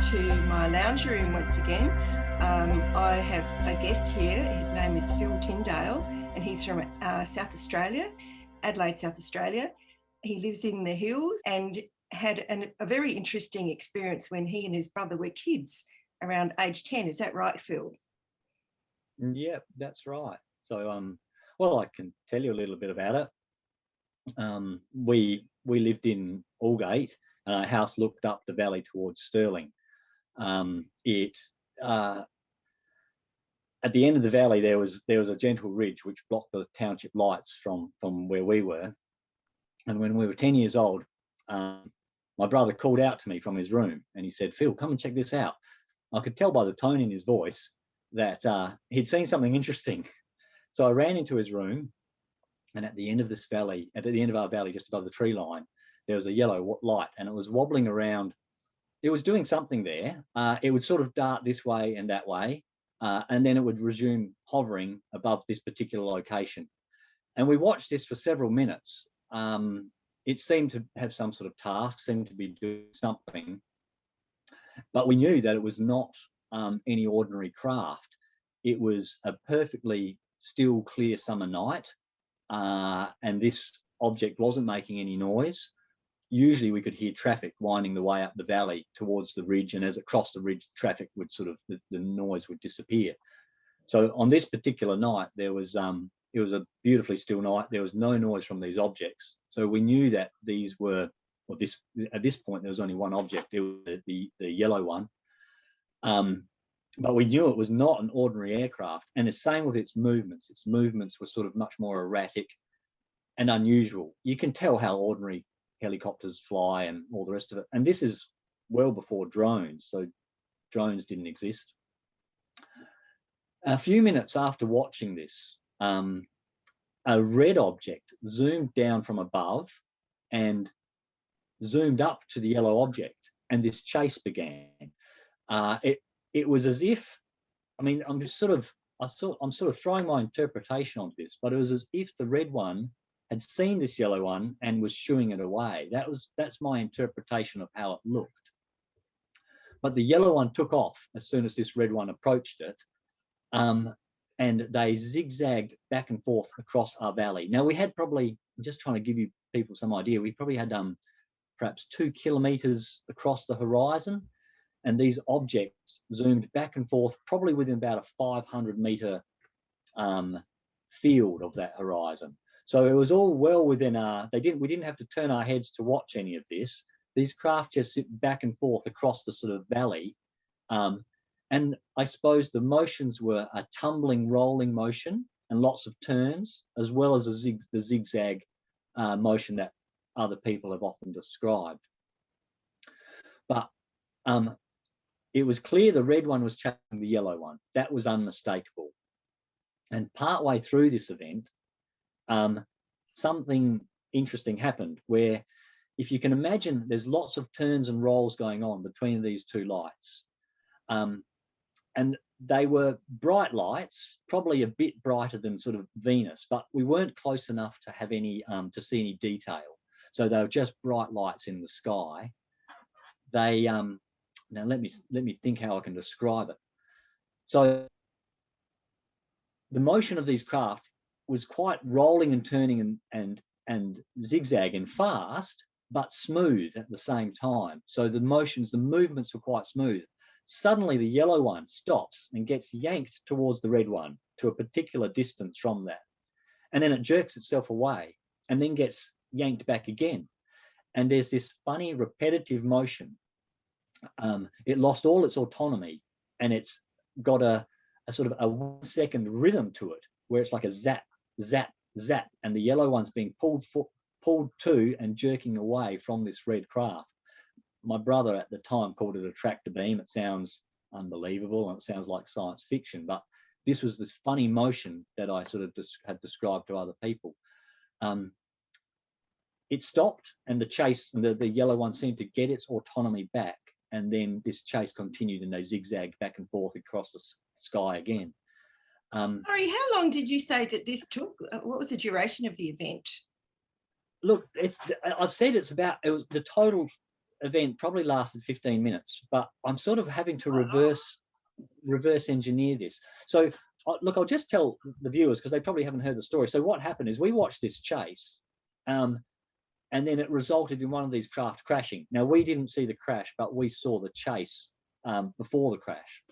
to my lounge room once again. I have a guest here. His name is Phil Tindale, and he's from South Australia, Adelaide, South Australia. He lives in the hills and had a very interesting experience when he and his brother were kids around age 10. Is that right, Phil? Yeah, that's right. So, well, I can tell you a little bit about it. We lived in Aldgate, and our house looked up the valley towards Stirling. At the end of the valley, there was a gentle ridge which blocked the township lights from where we were. And when we were 10 years old, my brother called out to me from his room, and he said, "Phil, come and check this out." I could tell by the tone in his voice that he'd seen something interesting. So I ran into his room, and at the end of this valley, at the end of our valley, just above the tree line, there was a yellow light, and it was wobbling around. It was doing something there. It would sort of dart this way and that way, and then it would resume hovering above this particular location. And we watched this for several minutes. It seemed to have some sort of task, seemed to be doing something, but we knew that it was not any ordinary craft. It was a perfectly still, clear summer night, and this object wasn't making any noise. Usually we could hear traffic winding the way up the valley towards the ridge, and as it crossed the ridge, the traffic would sort of, the noise would disappear. So on this particular night, it was a beautifully still night. There was no noise from these objects. So we knew that these were, or this, at this point, there was only one object. It was the yellow one. But we knew it was not an ordinary aircraft. And the same with its movements. Its movements were sort of much more erratic and unusual. You can tell how ordinary helicopters fly and all the rest of it. And this is well before drones. So drones didn't exist. A few minutes after watching this, a red object zoomed down from above and zoomed up to the yellow object, and this chase began. It was as if, I mean, I'm sort of throwing my interpretation on this, but it was as if the red one had seen this yellow one and was shooing it away. That's my interpretation of how it looked. But the yellow one took off as soon as this red one approached it, and they zigzagged back and forth across our valley. Now we had probably, I'm just trying to give you people some idea, we probably had perhaps 2 kilometres across the horizon, and these objects zoomed back and forth probably within about a 500 metre field of that horizon. So it was all well within we didn't have to turn our heads to watch any of this. These craft just sit back and forth across the sort of valley. And I suppose the motions were a tumbling, rolling motion and lots of turns, as well as the zigzag motion that other people have often described. But it was clear the red one was chasing the yellow one. That was unmistakable. And partway through this event, something interesting happened where, if you can imagine, there's lots of turns and rolls going on between these two lights. And they were bright lights, probably a bit brighter than sort of Venus, but we weren't close enough to have any to see any detail. So they were just bright lights in the sky. They now let me think how I can describe it. So the motion of these craft was quite rolling and turning and zigzagging fast, but smooth at the same time. So the movements were quite smooth. Suddenly the yellow one stops and gets yanked towards the red one to a particular distance from that. And then it jerks itself away and then gets yanked back again. And there's this funny repetitive motion. It lost all its autonomy, and it's got a sort of a 1 second rhythm to it, where it's like a zap, zap, zap, and the yellow one's being pulled to and jerking away from this red craft. My brother at the time called it a tractor beam. It sounds unbelievable and it sounds like science fiction, but this was this funny motion that I sort of had described to other people. It stopped, and the chase, the yellow one seemed to get its autonomy back, and then this chase continued, and they zigzagged back and forth across the sky again. Sorry, how long did you say that this took? What was the duration of the event? Look, I've said it was the total event probably lasted 15 minutes, but I'm sort of having to reverse engineer this. So look, I'll just tell the viewers, because they probably haven't heard the story. So what happened is we watched this chase, and then it resulted in one of these craft crashing. Now, we didn't see the crash, but we saw the chase before the crash.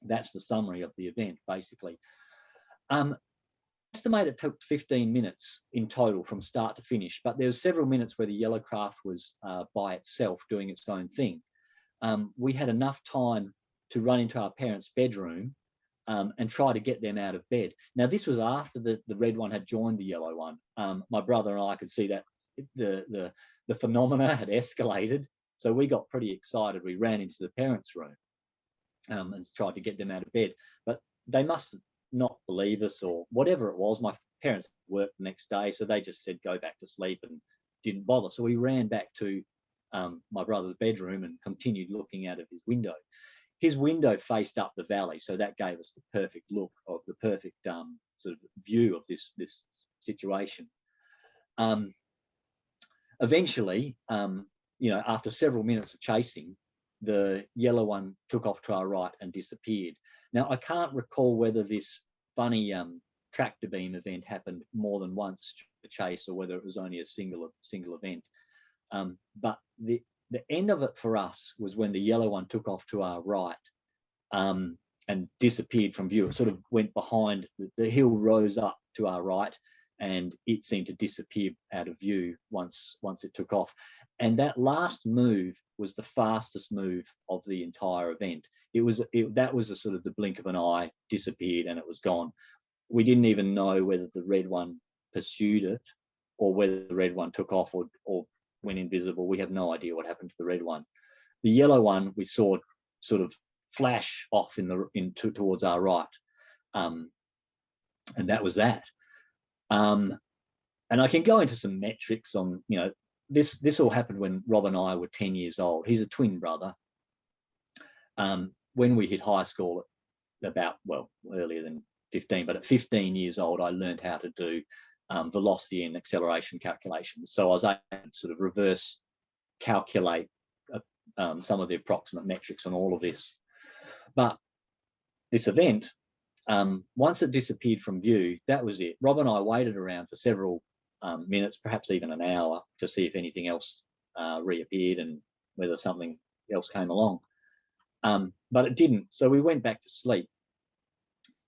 That's the summary of the event, basically. Estimate it took 15 minutes in total from start to finish, but there were several minutes where the yellow craft was by itself doing its own thing. We had enough time to run into our parents' bedroom and try to get them out of bed. Now, this was after the red one had joined the yellow one. My brother and I could see that the phenomena had escalated, so we got pretty excited. We ran into the parents' room and tried to get them out of bed, but they must not believe us or whatever it was. My parents worked the next day, so they just said go back to sleep and didn't bother. So we ran back to my brother's bedroom and continued looking out of his window. His window faced up the valley, so that gave us the perfect look of the perfect sort of view of this situation. Eventually, after several minutes of chasing, the yellow one took off to our right and disappeared. Now, I can't recall whether this funny tractor beam event happened more than once during the chase, or whether it was only a single event. But the end of it for us was when the yellow one took off to our right and disappeared from view. It sort of went behind, the hill rose up to our right, and it seemed to disappear out of view once it took off. And that last move was the fastest move of the entire event. That was a sort of the blink of an eye, disappeared, and it was gone. We didn't even know whether the red one pursued it or whether the red one took off or went invisible. We have no idea what happened to the red one. The yellow one we saw sort of flash off towards our right, and that was that. And I can go into some metrics on, this all happened when Rob and I were 10 years old. He's a twin brother. When we hit high school, earlier than 15, but at 15 years old, I learned how to do velocity and acceleration calculations. So I was able to sort of reverse calculate some of the approximate metrics on all of this. But this event, once it disappeared from view, that was it. Rob and I waited around for several minutes, perhaps even an hour, to see if anything else reappeared and whether something else came along. But it didn't, so we went back to sleep.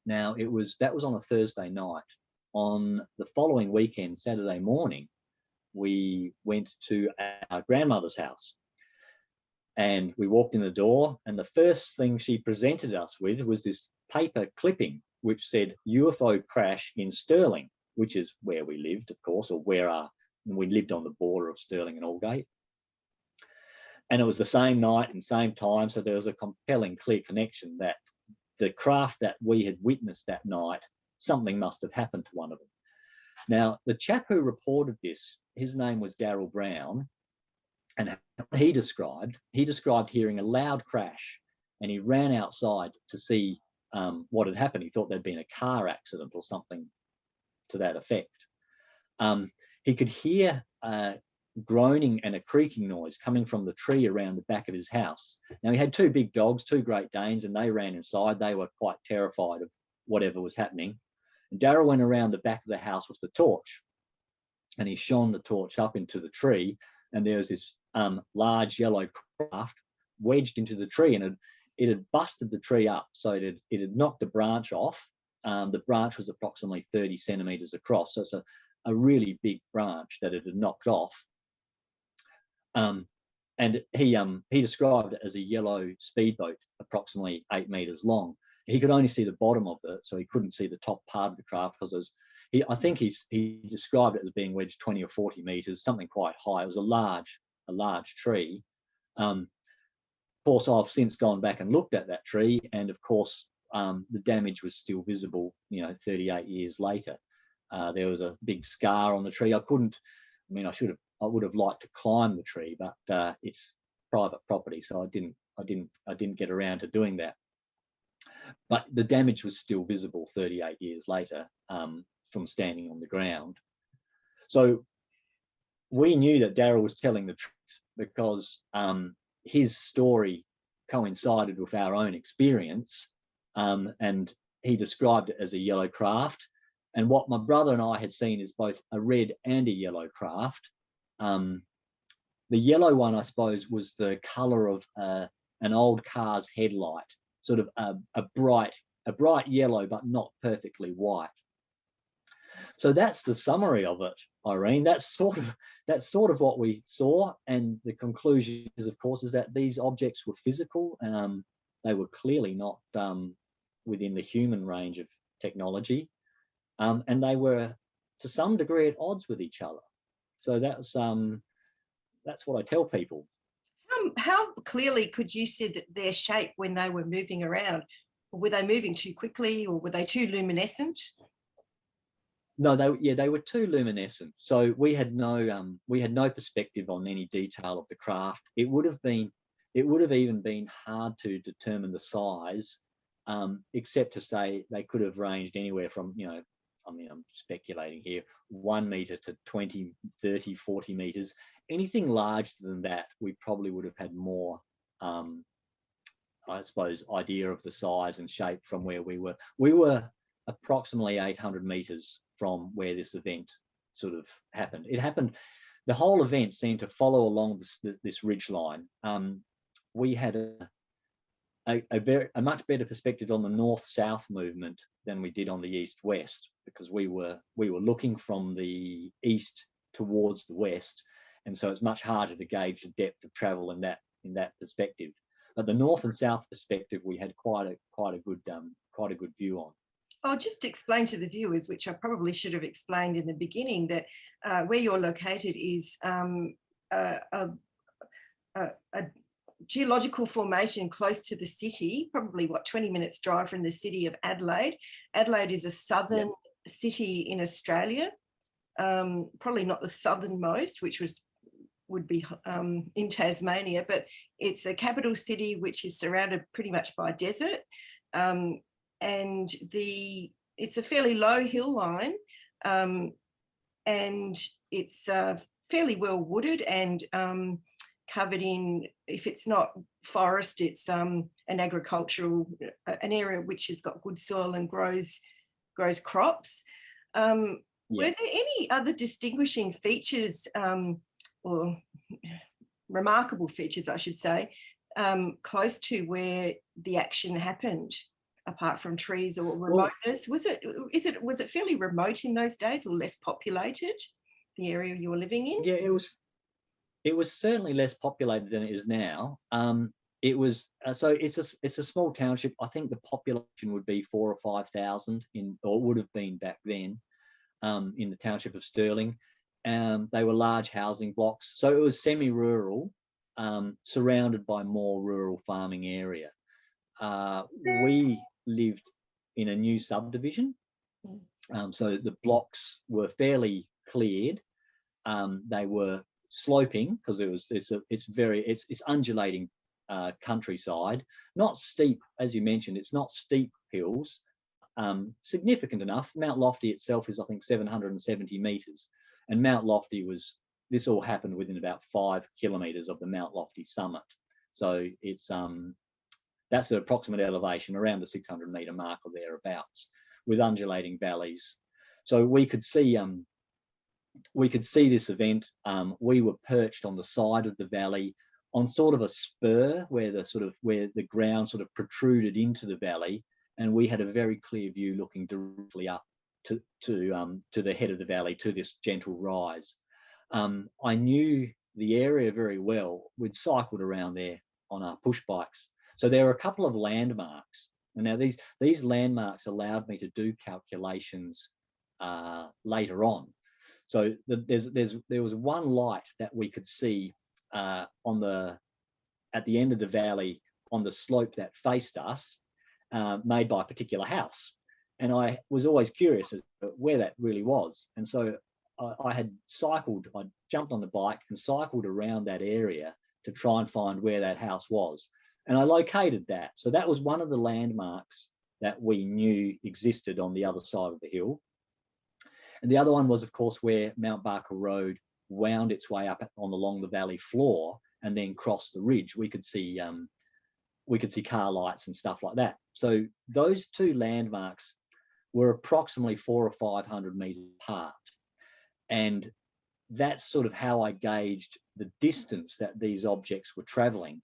Now, that was on a Thursday night. On the following weekend, Saturday morning, we went to our grandmother's house, and we walked in the door, and the first thing she presented us with was this paper clipping which said UFO crash in Stirling, which is where we lived, of course, or we lived on the border of Stirling and Aldgate. And it was the same night and same time, so there was a compelling, clear connection that the craft that we had witnessed that night, something must have happened to one of them. Now, the chap who reported this, his name was Darryl Brown, and he described hearing a loud crash, and he ran outside to see what had happened. He thought there'd been a car accident or something to that effect. He could hear groaning and a creaking noise coming from the tree around the back of his house. Now, he had two big dogs, two Great Danes, and they ran inside. They were quite terrified of whatever was happening. And Darryl went around the back of the house with the torch, and he shone the torch up into the tree, and there was this large yellow craft wedged into the tree, and it had busted the tree up. So it had knocked a branch off. The branch was approximately 30 centimetres across, so it's a really big branch that it had knocked off. And he described it as a yellow speedboat, approximately 8 metres long. He could only see the bottom of it, so he couldn't see the top part of the craft, because I think he described it as being wedged 20 or 40 metres, something quite high. It was a large tree. Of course, I've since gone back and looked at that tree, and of course, the damage was still visible, 38 years later. There was a big scar on the tree. I would have liked to climb the tree, but it's private property, so I didn't get around to doing that. But the damage was still visible 38 years later from standing on the ground. So we knew that Darryl was telling the truth. because his story coincided with our own experience, and he described it as a yellow craft. And what my brother and I had seen is both a red and a yellow craft. The yellow one, I suppose, was the colour of an old car's headlight, sort of a bright yellow, but not perfectly white. So that's the summary of it, Irene. That's sort of what we saw, and the conclusion is, of course, is that these objects were physical. They were clearly not within the human range of technology, and they were to some degree at odds with each other. So that's what I tell people. How clearly could you see that their shape when they were moving around? Were they moving too quickly, or were they too luminescent? No, they were too luminescent. So we had no perspective on any detail of the craft. It would have even been hard to determine the size, except to say they could have ranged anywhere from, I'm speculating here, 1 meter to 20, 30, 40 meters. Anything larger than that, we probably would have had more, I suppose, idea of the size and shape from where we were. We were approximately 800 meters from where this event sort of happened. The whole event seemed to follow along this ridge line. We had a much better perspective on the north-south movement than we did on the east-west, because we were looking from the east towards the west, and so it's much harder to gauge the depth of travel in that perspective. But the north and south perspective, we had quite a good view on. I'll just explain to the viewers, which I probably should have explained in the beginning, that where you're located is a geological formation close to the city, probably 20 minutes drive from the city of Adelaide. Adelaide is a southern city in Australia, probably not the southernmost, which would be in Tasmania, but it's a capital city which is surrounded pretty much by desert. And it's a fairly low hill line, and it's fairly well wooded and covered in, if it's not forest, it's an area which has got good soil and grows crops. Were there any other distinguishing features, or remarkable features, I should say, close to where the action happened, apart from trees or remoteness? Was it fairly remote in those days, or less populated, the area you were living in? Yeah, it was certainly less populated than it is now. It was so it's a small township. I think the population would be 4,000 or 5,000 or would have been back then, in the township of Stirling. They were large housing blocks, so it was semi-rural, surrounded by more rural farming area. We lived in a new subdivision, so the blocks were fairly cleared. They were sloping because it's undulating countryside, not steep, as you mentioned. It's not steep hills, significant enough. Mount Lofty itself is, I think, 770 meters, and Mount Lofty this all happened within about 5 kilometers of the Mount Lofty summit. So it's that's the approximate elevation, around the 600 meter mark or thereabouts, with undulating valleys. So we could see this event. We were perched on the side of the valley, on sort of a spur where the ground sort of protruded into the valley, and we had a very clear view looking directly up to the head of the valley, to this gentle rise. I knew the area very well. We'd cycled around there on our push bikes. So there were a couple of landmarks. And now these landmarks allowed me to do calculations later on. So there was one light that we could see at the end of the valley on the slope that faced us, made by a particular house. And I was always curious as to where that really was. And so I jumped on the bike and cycled around that area to try and find where that house was. And I located that. So that was one of the landmarks that we knew existed on the other side of the hill. And the other one was, of course, where Mount Barker Road wound its way up along the valley floor and then crossed the ridge. We could see car lights and stuff like that. So those two landmarks were approximately 400 or 500 meters apart, and that's sort of how I gauged the distance that these objects were traveling.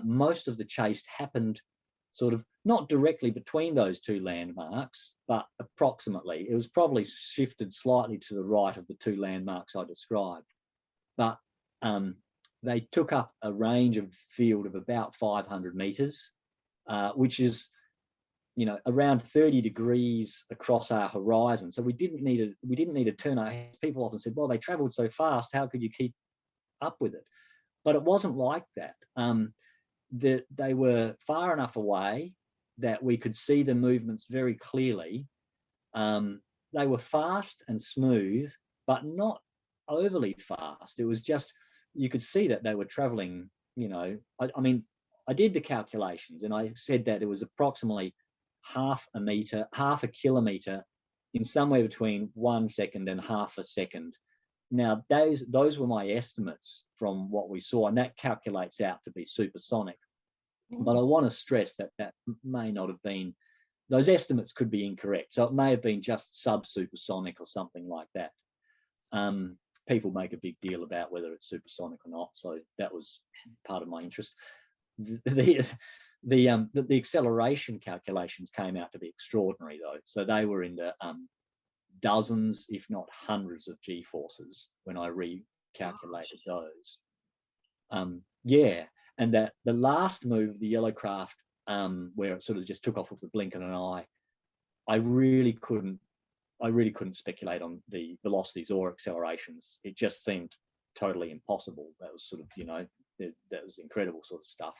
Most of the chase happened sort of not directly between those two landmarks, but approximately. It was probably shifted slightly to the right of the two landmarks I described. But they took up a range of field of about 500 meters, which is, around 30 degrees across our horizon. So we didn't need to turn our heads. People often said, well, they traveled so fast, how could you keep up with it? But it wasn't like that. They were far enough away that we could see the movements very clearly. They were fast and smooth, but not overly fast. It was just, you could see that they were traveling, I did the calculations and I said that it was approximately half a kilometer in somewhere between 1 second and half a second. Now, those were my estimates from what we saw, and that calculates out to be supersonic. But I want to stress that may not have been, those estimates could be incorrect. So it may have been just sub-supersonic or something like that. People make a big deal about whether it's supersonic or not. So that was part of my interest. The acceleration calculations came out to be extraordinary, though. So they were in the dozens, if not hundreds of G-forces when I recalculated those. And that the last move, the yellow craft, where it sort of just took off with the blink of an eye, I really couldn't speculate on the velocities or accelerations. It just seemed totally impossible. That was sort of, that was incredible sort of stuff.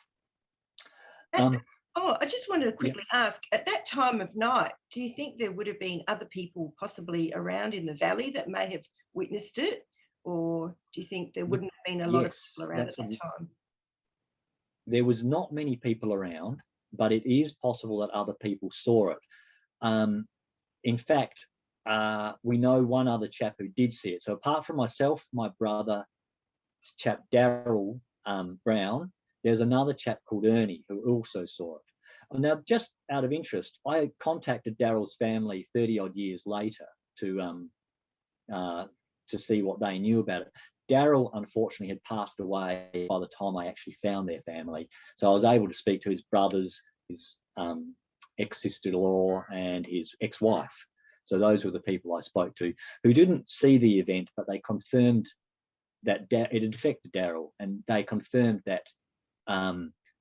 I just wanted to quickly ask, at that time of night, do you think there would have been other people possibly around in the valley that may have witnessed it? Or do you think there wouldn't have been a lot of people around at that time? There was not many people around, but it is possible that other people saw it. In fact, we know one other chap who did see it. So apart from myself, my brother, chap Daryl Brown, there's another chap called Ernie who also saw it. Now, just out of interest, I contacted Daryl's family 30 odd years later to see what they knew about it. Daryl, unfortunately, had passed away by the time I actually found their family. So I was able to speak to his brothers, his ex-sister-in-law, and his ex-wife. So those were the people I spoke to who didn't see the event, but they confirmed that it had affected Daryl, and they confirmed that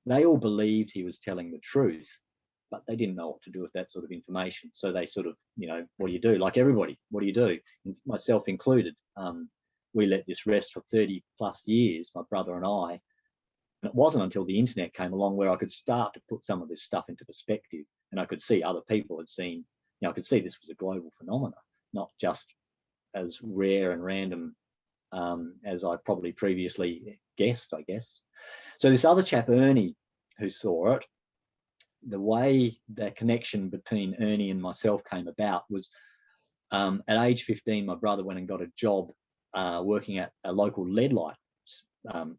they all believed he was telling the truth, but they didn't know what to do with that sort of information. So they sort of, what do you do? Like everybody, what do you do? Myself included. We let this rest for 30 plus years, my brother and I. And it wasn't until the internet came along where I could start to put some of this stuff into perspective, and I could see other people had seen, I could see this was a global phenomenon, not just as rare and random as I probably previously guessed, I guess. So this other chap, Ernie, who saw it, the way the connection between Ernie and myself came about was at age 15, my brother went and got a job working at a local lead light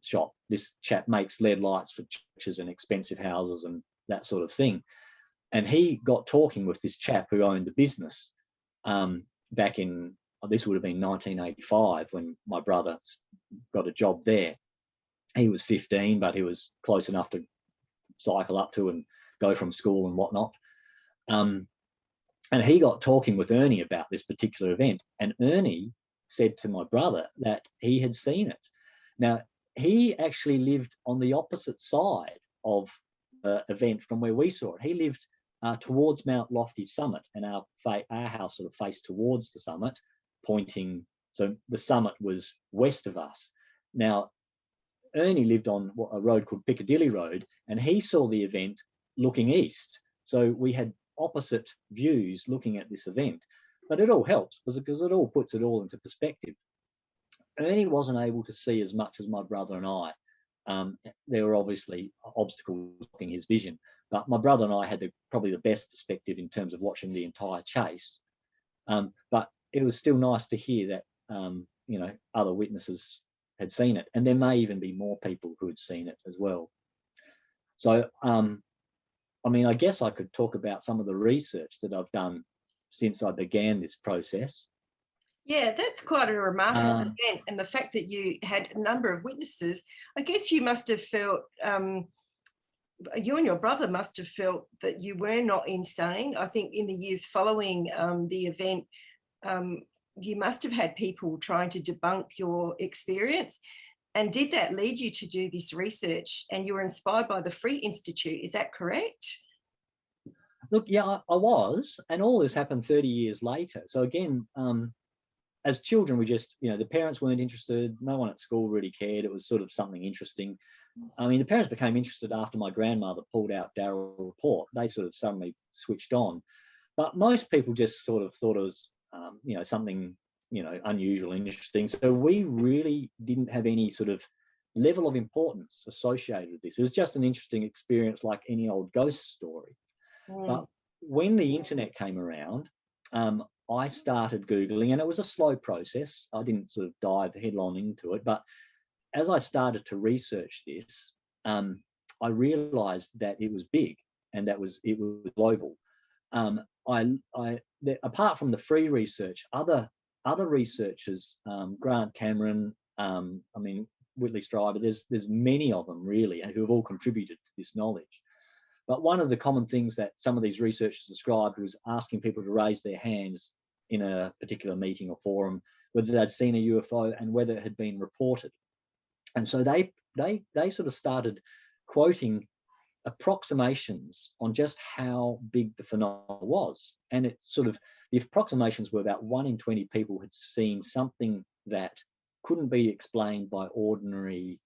shop. This chap makes lead lights for churches and expensive houses and that sort of thing. And he got talking with this chap who owned the business back in, this would have been 1985 when my brother got a job there. He was 15, but he was close enough to cycle up to and go from school and whatnot. And he got talking with Ernie about this particular event. And Ernie said to my brother that he had seen it. Now, he actually lived on the opposite side of the event from where we saw it. He lived towards Mount Lofty Summit, and our house sort of faced towards the summit, pointing, so the summit was west of us. Now, Ernie lived on a road called Piccadilly Road, and he saw the event looking east. So we had opposite views looking at this event, but it all helps because it all puts it all into perspective. Ernie wasn't able to see as much as my brother and I. There were obviously obstacles blocking his vision, but my brother and I had probably the best perspective in terms of watching the entire chase. But it was still nice to hear that other witnesses had seen it, and there may even be more people who had seen it as well. So, I guess I could talk about some of the research that I've done since I began this process. Yeah, that's quite a remarkable event. And the fact that you had a number of witnesses, I guess you must have felt, you and your brother must have felt that you were not insane. I think in the years following the event, you must have had people trying to debunk your experience. And did that lead you to do this research? And you were inspired by the Free Institute, is that correct? Look, yeah, I was, and all this happened 30 years later. So again, as children, we just, the parents weren't interested. No one at school really cared. It was sort of something interesting. I mean, the parents became interested after my grandmother pulled out Darryl Report. They sort of suddenly switched on. But most people just sort of thought it was, something, unusual, interesting. So we really didn't have any sort of level of importance associated with this. It was just an interesting experience like any old ghost story. But when the internet came around, I started Googling, and it was a slow process. I didn't sort of dive headlong into it, but as I started to research this, I realized that it was big and it was global. Apart from the free research, other researchers, Grant Cameron, Whitley Strieber, there's many of them really, and who have all contributed to this knowledge. But one of the common things that some of these researchers described was asking people to raise their hands in a particular meeting or forum, whether they'd seen a UFO and whether it had been reported. And so they sort of started quoting approximations on just how big the phenomenon was. And it sort of, the approximations were about 1 in 20 people had seen something that couldn't be explained by ordinary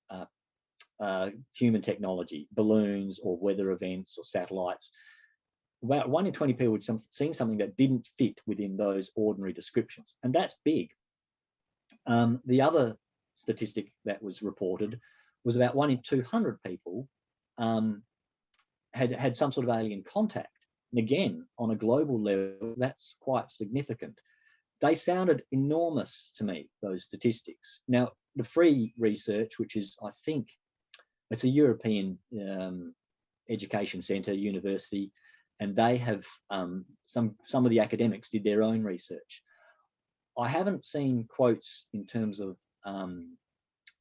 human technology, balloons or weather events or satellites. About 1 in 20 people had seen something that didn't fit within those ordinary descriptions. And that's big. The other statistic that was reported was about 1 in 200 people had some sort of alien contact. And again, on a global level, that's quite significant. They sounded enormous to me, those statistics. Now, the free research, which is, I think, it's a European education centre, university, and they have some of the academics did their own research. I haven't seen quotes in terms of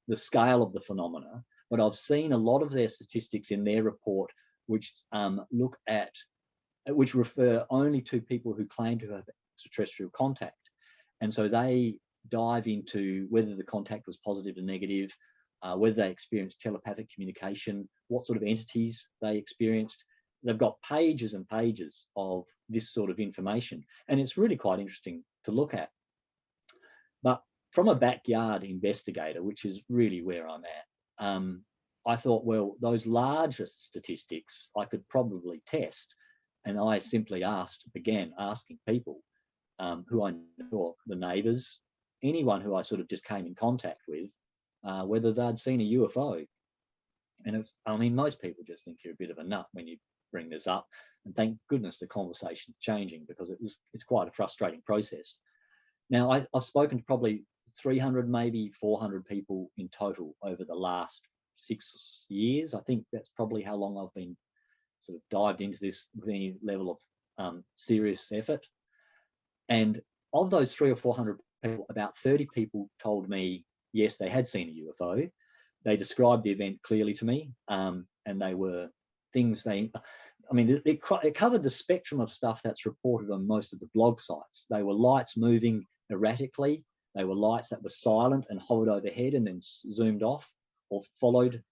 the scale of the phenomena, but I've seen a lot of their statistics in their report, which which refer only to people who claim to have extraterrestrial contact. And so they dive into whether the contact was positive or negative, whether they experienced telepathic communication, what sort of entities they experienced. They've got pages and pages of this sort of information, and it's really quite interesting to look at. But from a backyard investigator, which is really where I'm at, I thought, well, those larger statistics I could probably test. And I simply began asking people who I knew, the neighbours, anyone who I sort of just came in contact with, whether they'd seen a UFO. And most people just think you're a bit of a nut when you bring this up. And thank goodness the conversation's changing, because it's quite a frustrating process. Now, I've spoken to probably 300, maybe 400 people in total over the last 6 years. I think that's probably how long I've been sort of dived into this with any level of serious effort. And of those 300 or 400 people, about 30 people told me, yes, they had seen a UFO. They described the event clearly to me, and they were things it covered the spectrum of stuff that's reported on most of the blog sites. They were lights moving erratically. They were lights that were silent and hovered overhead and then zoomed off or followed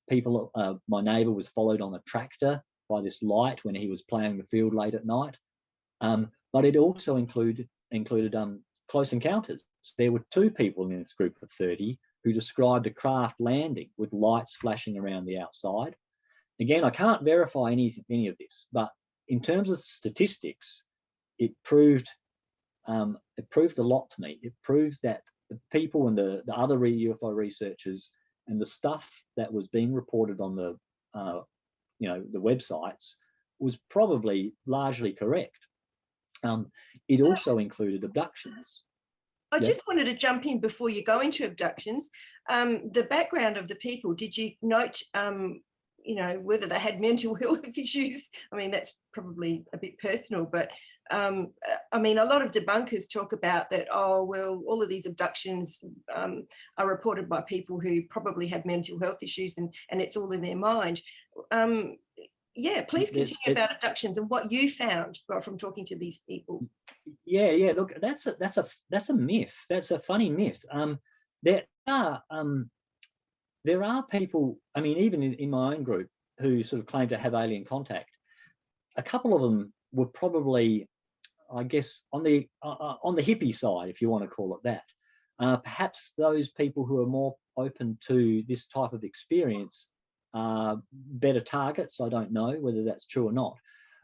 people. My neighbour was followed on a tractor by this light when he was ploughing the field late at night. But it also included close encounters. There were 2 people in this group of 30 who described a craft landing with lights flashing around the outside. Again, I can't verify any of this, but in terms of statistics, it proved a lot to me. It proved that the people and the other UFO researchers and the stuff that was being reported on the websites was probably largely correct. It also included abductions. I just wanted to jump in before you go into abductions. The background of the people, did you note, whether they had mental health issues? I mean, that's probably a bit personal, but I mean, a lot of debunkers talk about that, oh, well, all of these abductions are reported by people who probably have mental health issues and it's all in their mind. Yeah, please continue about abductions and what you found from talking to these people. Yeah. Look, that's a myth. That's a funny myth. There are people. I mean, even in my own group, who sort of claim to have alien contact. A couple of them were probably, I guess, on the hippie side, if you want to call it that. Perhaps those people who are more open to this type of experience are better targets. I don't know whether that's true or not,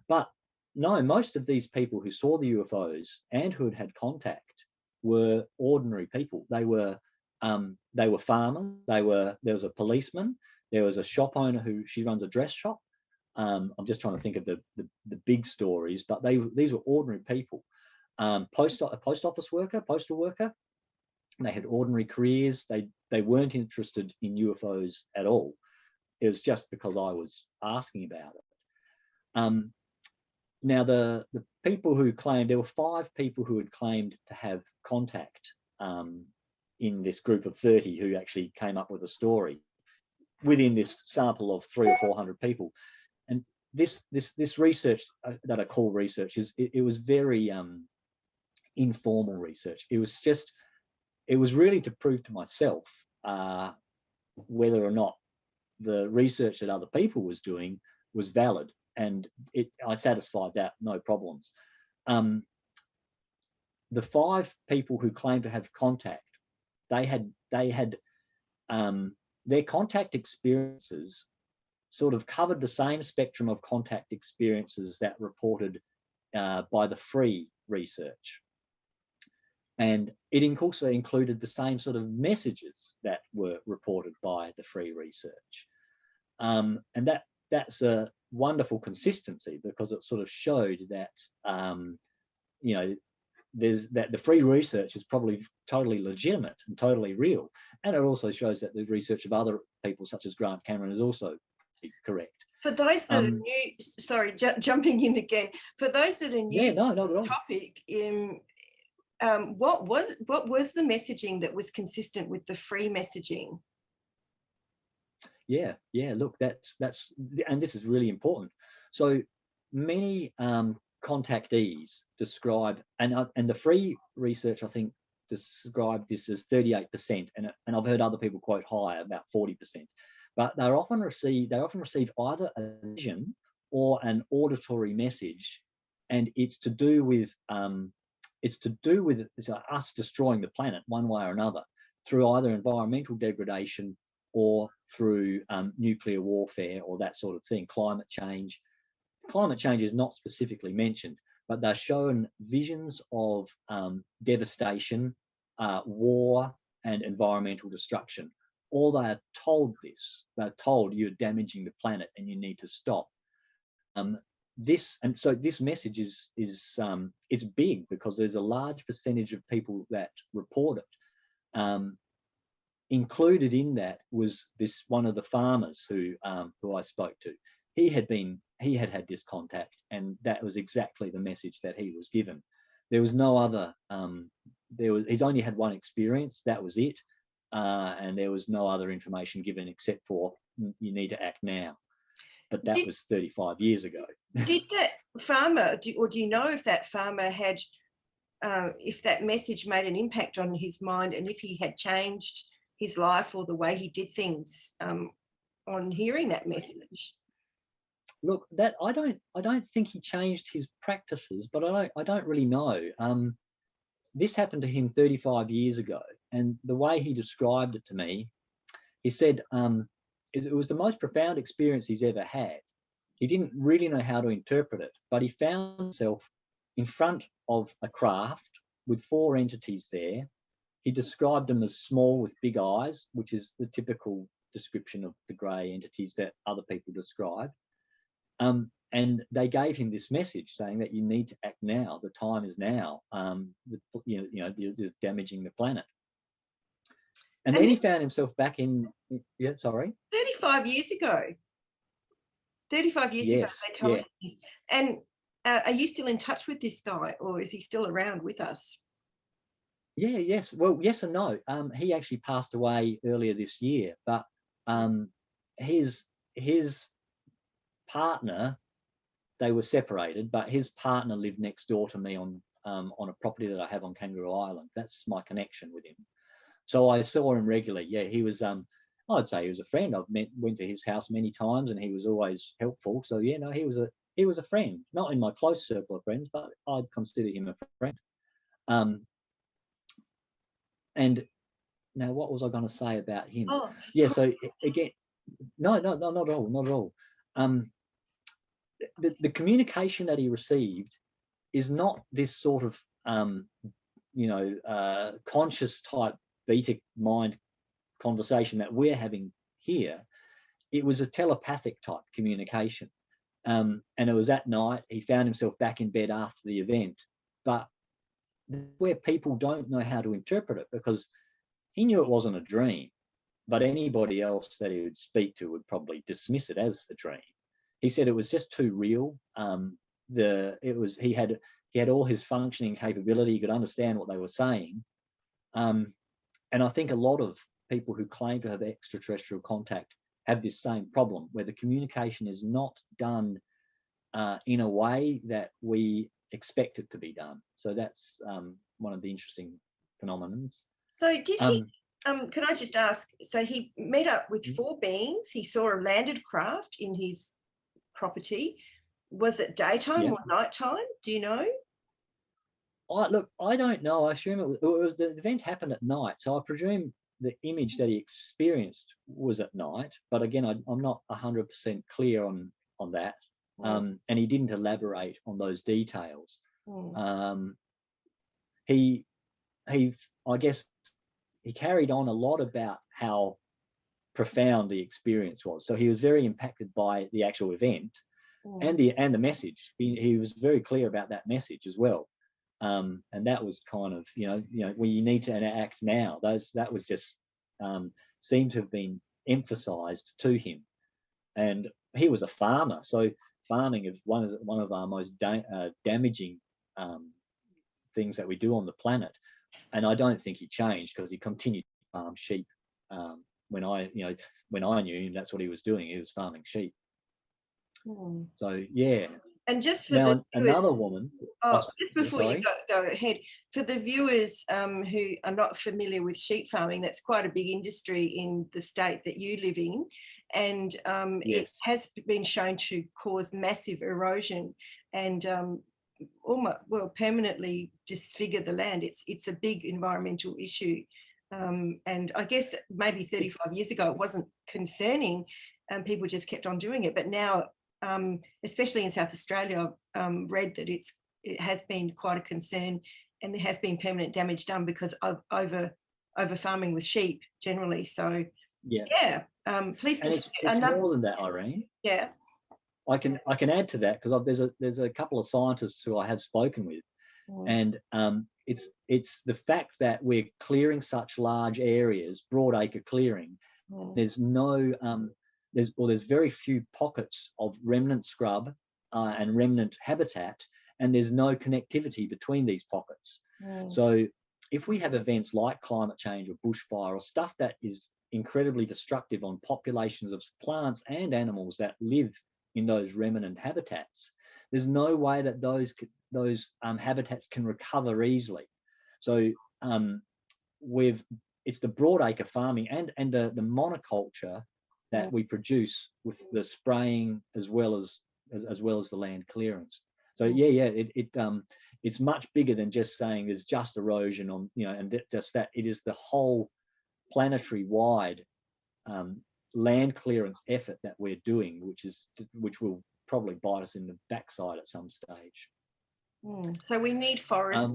but no, most of these people who saw the UFOs and who had contact were ordinary people. They were farmers. There was a policeman. There was a shop owner she runs a dress shop. I'm just trying to think of the big stories, but these were ordinary people. A post office worker, postal worker. They had ordinary careers. They weren't interested in UFOs at all. It was just because I was asking about it. Now, the people who claimed, there were 5 people who had claimed to have contact in this group of 30 who actually came up with a story within this sample of 300 or 400 people. And this research that I call research it was very informal research. It was really to prove to myself whether or not the research that other people was doing was valid, and I satisfied that, no problems. The 5 people who claimed to have contact, they had their contact experiences sort of covered the same spectrum of contact experiences that reported by the free research. And it also included the same sort of messages that were reported by the free research. And that's a wonderful consistency, because it sort of showed that, that the free research is probably totally legitimate and totally real. And it also shows that the research of other people, such as Grant Cameron, is also correct. For those that are new, sorry, jumping in again. For those that are new to this topic, what was the messaging that was consistent with the free messaging? Yeah. Look, that's and this is really important. So many contactees describe, and the free research, I think, described this as 38%, and I've heard other people quote higher, about 40%. But they often receive either a vision or an auditory message, and it's to do with us destroying the planet one way or another, through either environmental degradation or through nuclear warfare or that sort of thing. Climate change. Climate change is not specifically mentioned, but they're shown visions of devastation, war, and environmental destruction. Or they are told this. They're told you're damaging the planet and you need to stop. This message is it's big, because there's a large percentage of people that report it. Included in that was this one of the farmers who I spoke to. He had had this contact, and that was exactly the message that he was given. There was no other. He's only had one experience. That was it, and there was no other information given except for you need to act now. But that was 35 years ago. Did that farmer, do you know if that farmer had, if that message made an impact on his mind, and if he had changed his life or the way he did things on hearing that message? Look, that I don't think he changed his practices, but I don't really know. This happened to him 35 years ago, and the way he described it to me, he said it was the most profound experience he's ever had. He didn't really know how to interpret it, but he found himself in front of a craft with 4 entities there. He described them as small with big eyes, which is the typical description of the grey entities that other people describe. And they gave him this message saying that you need to act now. The time is now. You're damaging the planet. And then he found himself back in. Yeah, sorry. 35 years ago. 35 years ago, they told him this. And are you still in touch with this guy, or is he still around with us? Yeah, yes. Well, yes and no. He actually passed away earlier this year, but his partner, they were separated, but his partner lived next door to me on a property that I have on Kangaroo Island. That's my connection with him. So I saw him regularly. Yeah, he was. I'd say he was a friend. Went to his house many times, and he was always helpful. So yeah, no, he was a friend. Not in my close circle of friends, but I'd consider him a friend. And now, what was I going to say about him? Oh, yeah. So again, no, not at all. The communication that he received is not this sort of conscious type beta mind conversation that we're having here. It was a telepathic type communication, and it was at night. He found himself back in bed after the event, but where people don't know how to interpret it, because he knew it wasn't a dream, but anybody else that he would speak to would probably dismiss it as a dream. He said it was just too real. He had all his functioning capability. He could understand what they were saying. And I think a lot of people who claim to have extraterrestrial contact have this same problem, where the communication is not done in a way that we expect it to be done. So that's one of the interesting phenomenons. So did he, can I just ask, so he met up with four beings. He saw a landed craft in his property. Was it daytime or nighttime? Do you know? I don't know. I assume it was the event happened at night. So I presume the image that he experienced was at night. But again, I'm not 100% clear on that. And he didn't elaborate on those details. I guess he carried on a lot about how profound the experience was. So he was very impacted by the actual event and the message. He was very clear about that message as well. And that was kind of, when you need to act now, that was just seemed to have been emphasized to him. And he was a farmer, so farming is one of our most damaging things that we do on the planet. And I don't think he changed, because he continued to farm sheep. When I knew him, that's what he was doing. He was farming sheep. So yeah. And just for now, the viewers, another woman. just before you go ahead, for the viewers who are not familiar with sheep farming, that's quite a big industry in the state that you live in, and it has been shown to cause massive erosion and permanently disfigure the land. It's a big environmental issue, and I guess maybe 35 years ago it wasn't concerning, and people just kept on doing it. But now, especially in South Australia, I've read that it has been quite a concern, and there has been permanent damage done because of over farming with sheep generally. So please continue. It's more than that, Irene. Yeah. I can add to that, because there's a couple of scientists who I have spoken with, and it's the fact that we're clearing such large areas, broadacre clearing. There's no there's very few pockets of remnant scrub and remnant habitat, and there's no connectivity between these pockets. So if we have events like climate change or bushfire or stuff that is incredibly destructive on populations of plants and animals that live in those remnant habitats, there's no way that those habitats can recover easily. So it's the broadacre farming and the monoculture that we produce with the spraying as well as the land clearance. So it's much bigger than just saying there's just erosion on, and just that. It is the whole planetary wide land clearance effort that we're doing, which will probably bite us in the backside at some stage. So we need forests.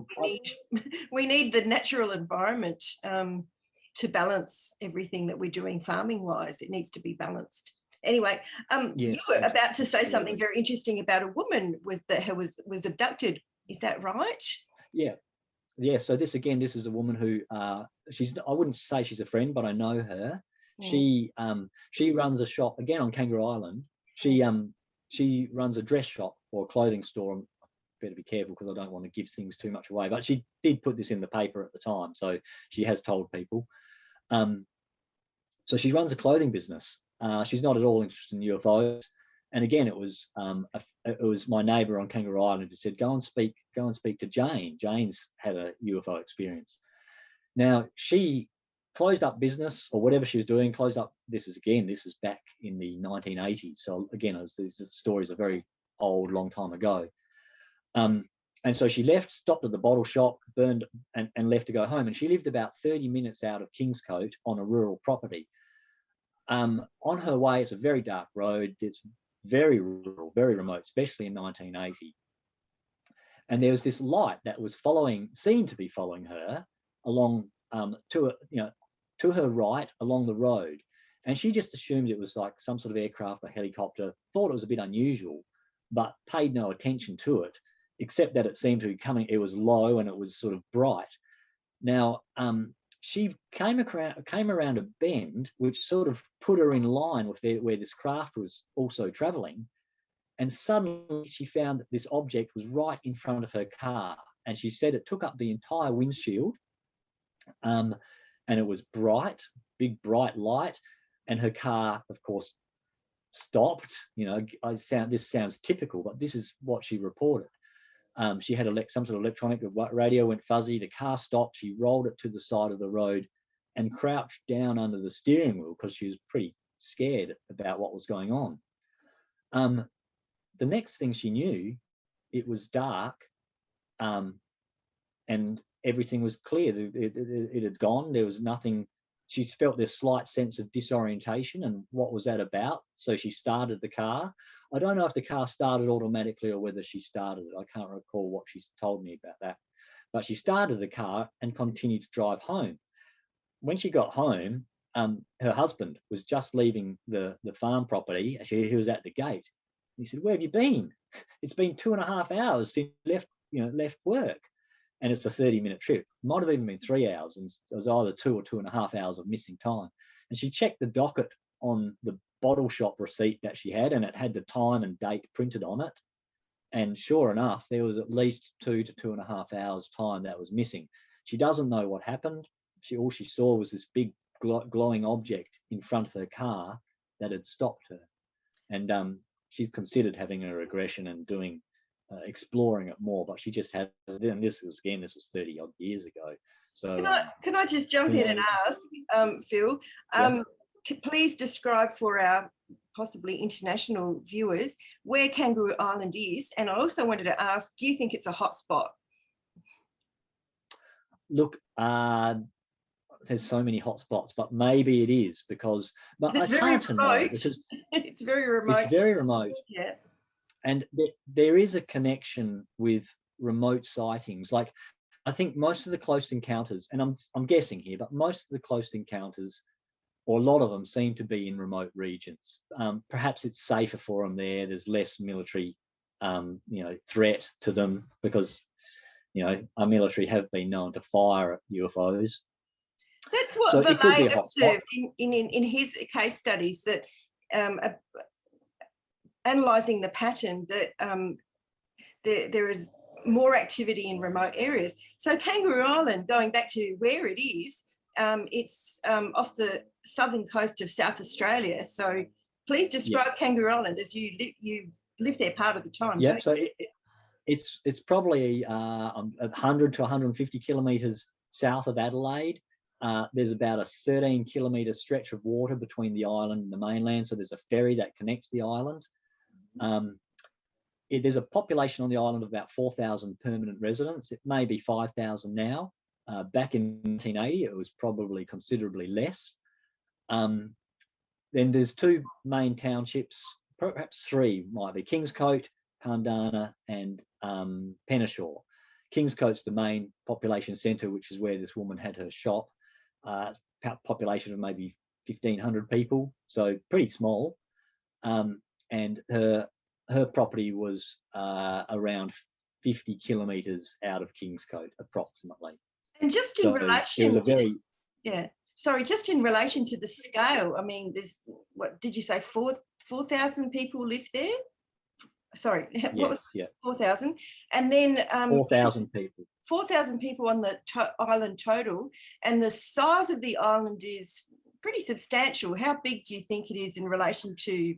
We need the natural environment to balance everything that we're doing farming wise. It needs to be balanced. Anyway, you Yes, were about to say something absolutely. very interesting about a woman that was abducted. Is that right? Yeah, yeah. So this is a woman who I wouldn't say she's a friend, but I know her. Mm, She runs a shop again on Kangaroo Island. mm. She runs a dress shop or a clothing store. I better be careful because I don't want to give things too much away. But she did put this in the paper at the time, so she has told people. Um, so she runs a clothing business. She's not at all interested in UFOs. And again, it was my neighbour on Kangaroo Island who said, go and speak to Jane. Jane's had a UFO experience. Now she closed up business or whatever she was doing, closed up. This is back in the 1980s. So again, these stories are very old, long time ago. And so she left, stopped at the bottle shop, burned and left to go home. And she lived about 30 minutes out of Kingscote on a rural property. On her way, it's a very dark road. It's very rural, very remote, especially in 1980. And there was this light that was seemed to be following her along to her right along the road. And she just assumed it was like some sort of aircraft or helicopter, thought it was a bit unusual, but paid no attention to it, except that it seemed to be coming, it was low and it was sort of bright. Now, she came around a bend, which sort of put her in line with where this craft was also traveling. And suddenly she found that this object was right in front of her car. And she said it took up the entire windshield. And it was bright, big, bright light. And her car, of course, stopped. This sounds typical, but this is what she reported. She had some sort of electronic radio went fuzzy. The car stopped. She rolled it to the side of the road and crouched down under the steering wheel because she was pretty scared about what was going on. The next thing she knew, it was dark, and everything was clear. It had gone. There was nothing. She felt this slight sense of disorientation, and what was that about? So she started the car. I don't know if the car started automatically or whether she started it. I can't recall what she told me about that. But she started the car and continued to drive home. When she got home, her husband was just leaving the farm property. He was at the gate. He said, "Where have you been? It's been 2.5 hours since you left work." And it's a 30-minute trip. It might have even been 3 hours, and it was either 2 or 2.5 hours of missing time. And she checked the docket on the bottle shop receipt that she had, and it had the time and date printed on it. And sure enough, there was at least 2 to 2.5 hours time that was missing. She doesn't know what happened. All she saw was this big glowing object in front of her car that had stopped her. And she's considered having a regression and doing exploring it more, but she just had. And this was 30 odd years ago. So Can I just jump in and ask, Phil? Yeah. Please describe for our possibly international viewers where Kangaroo Island is, and I also wanted to ask, do you think it's a hotspot? Look, there's so many hotspots, but maybe it is because. But it's it's hard to know because it's very remote. It's very remote. Yeah. And there is a connection with remote sightings. Like, I think most of the close encounters, and I'm guessing here, but most of the close encounters, or a lot of them, seem to be in remote regions. Perhaps it's safer for them there. There's less military, threat to them because, our military have been known to fire at UFOs. That's what So Vermeer observed in his case studies, that analysing the pattern that there is more activity in remote areas. So Kangaroo Island, going back to where it is, it's off the southern coast of South Australia. So please describe Kangaroo Island, as you live there part of the time. Yeah, so it's probably 100 to 150 kilometres south of Adelaide. There's about a 13-kilometre stretch of water between the island and the mainland. So there's a ferry that connects the island. There's a population on the island of about 4,000 permanent residents. It may be 5,000 now. Back in 1980, it was probably considerably less. Then there's two main townships, perhaps three might be: Kingscote, Pandana, and Penneshaw. Kingscote's the main population centre, which is where this woman had her shop. Population of maybe 1,500 people, so pretty small. and her property was around 50 kilometres out of Kingscote, approximately. And just in So relation it was a to, very sorry, just in relation to the scale, I mean, there's, what did you say, 4,000 people live there? Sorry, what was 4,000? And then 4,000 people. 4,000 people on the island total, and the size of the island is pretty substantial. How big do you think it is in relation to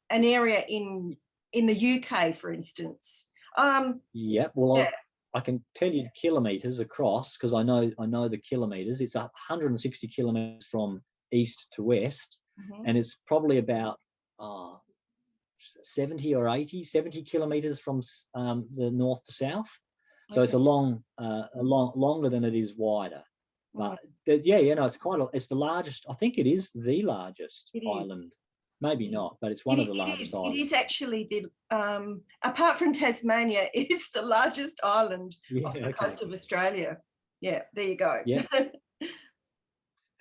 an area in the UK, for instance? I can tell you the kilometres across, because I know the kilometres. It's 160 kilometres from east to west, and it's probably about 70 kilometres from the north to south. So it's longer than it is wider. But it's the largest. I think it is the largest island. Maybe not, but it's one of the largest islands. It is actually apart from Tasmania, it is the largest island off the coast of Australia. Yeah, there you go. Yeah.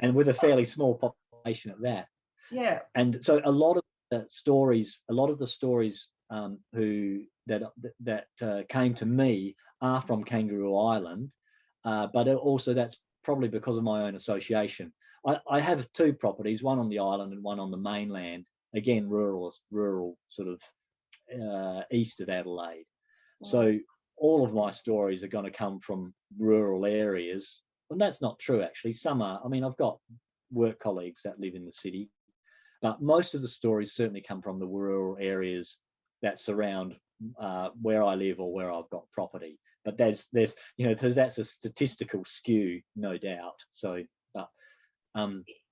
And with a fairly small population at that. Yeah. And so a lot of the stories that came to me are from Kangaroo Island, but also that's probably because of my own association. I have two properties, one on the island and one on the mainland, again rural sort of east of Adelaide. So all of my stories are going to come from rural areas, and that's not true actually. Some are. I mean, I've got work colleagues that live in the city, but most of the stories certainly come from the rural areas that surround where I live or where I've got property. But there's that's a statistical skew, no doubt. So, but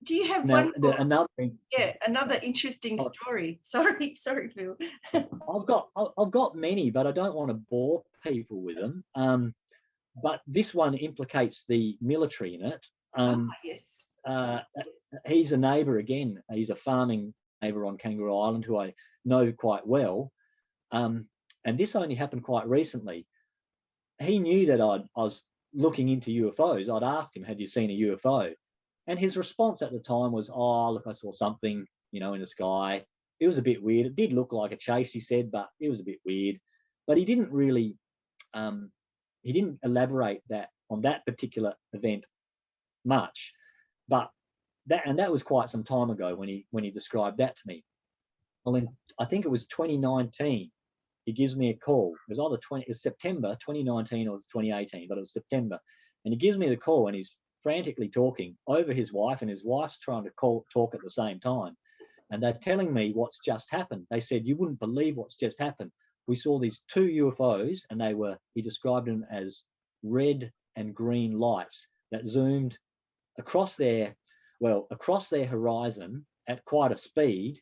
do you have another interesting story? Sorry, Phil. I've got many, but I don't want to bore people with them. But this one implicates the military in it. Yes. He's a neighbour again. He's a farming neighbour on Kangaroo Island who I know quite well. And this only happened quite recently. He knew that I was looking into UFOs. I'd asked him, "Had you seen a UFO?" And his response at the time was, "Oh, look, I saw something, in the sky. It was a bit weird. It did look like a chase," he said, "but it was a bit weird." But he didn't really, he didn't elaborate on that particular event much. But that was quite some time ago when he described that to me. Well, I think it was 2019. He gives me a call. It was September 2019 or it was 2018, but it was September. And he gives me the call and he's frantically talking over his wife, and his wife's trying to talk at the same time. And they're telling me what's just happened. They said, "You wouldn't believe what's just happened. We saw these two UFOs, and he described them as red and green lights that zoomed across their horizon at quite a speed,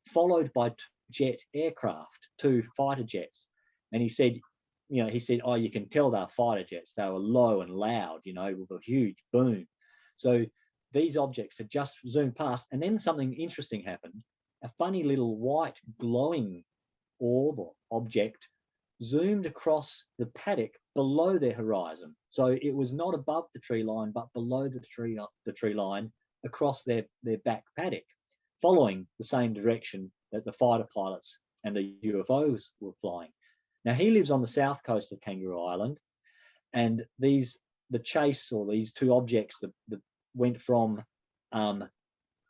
followed by jet aircraft, two fighter jets." And he said, "Oh, you can tell they're fighter jets. They were low and loud, with a huge boom." So these objects had just zoomed past, and then something interesting happened. A funny little white glowing orb or object zoomed across the paddock below their horizon. So it was not above the tree line, but below the tree line across their back paddock, following the same direction that the fighter pilots and the UFOs were flying. Now, he lives on the south coast of Kangaroo Island, and the chase, or these two objects that went from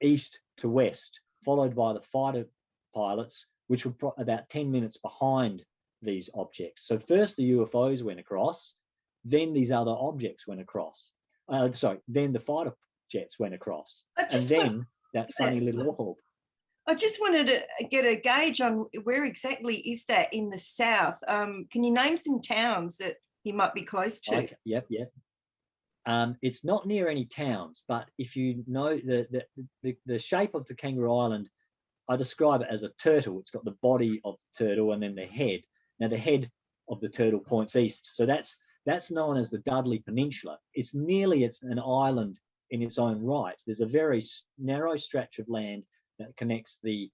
east to west, followed by the fighter pilots, which were about 10 minutes behind these objects. So first the UFOs went across, then these other objects went across. Then the fighter jets went across, and then that funny little orb. I just wanted to get a gauge on where exactly is that in the south. Can you name some towns that he might be close to? Okay. Yep. It's not near any towns, but if you know the shape of the Kangaroo Island, I describe it as a turtle. It's got the body of the turtle and then the head. Now the head of the turtle points east, so that's known as the Dudley Peninsula. It's an island in its own right. There's a very narrow stretch of land that connects the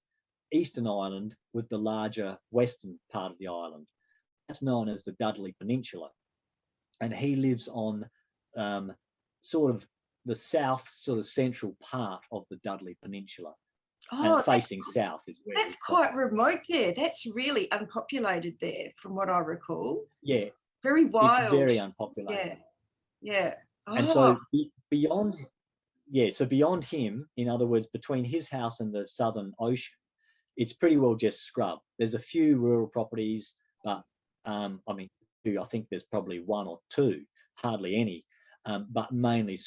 eastern island with the larger western part of the island. That's known as the Dudley Peninsula. And he lives on sort of the south, sort of central part of the Dudley Peninsula. Oh, and facing south is where that's it's got. quite remote there. That's really unpopulated there, from what I recall. Yeah, Very it's wild. very unpopulated. Yeah, yeah. And Oh, so beyond, so beyond him, in other words, between his house and the Southern Ocean, it's pretty well just scrub. There's a few rural properties, but I mean, I think there's probably one or two, hardly any, but mainly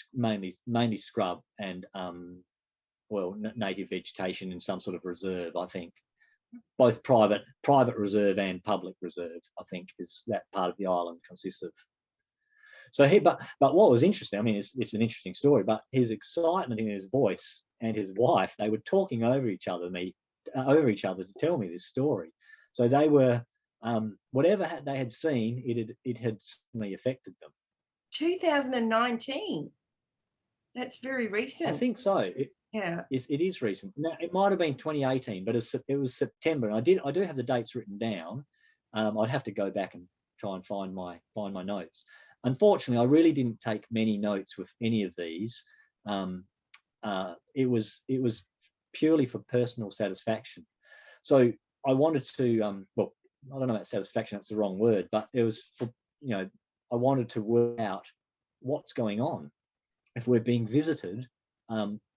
scrub and native vegetation in some sort of reserve. I think both private reserve and public reserve. I think is that part of the island consists of. So but what was interesting, I mean, it's an interesting story, but his excitement in his voice and his wife, they were talking over each other to tell me this story. So they were, whatever they had seen, it had certainly affected them. 2019. That's very recent. I think so. Yeah. It is recent. Now, it might have been 2018, but it was September. And I do have the dates written down. I'd have to go back and try and find my notes. Unfortunately, I really didn't take many notes with any of these. It was purely for personal satisfaction. So I wanted to, I don't know about satisfaction, that's the wrong word, but it was for, I wanted to work out what's going on. If we're being visited,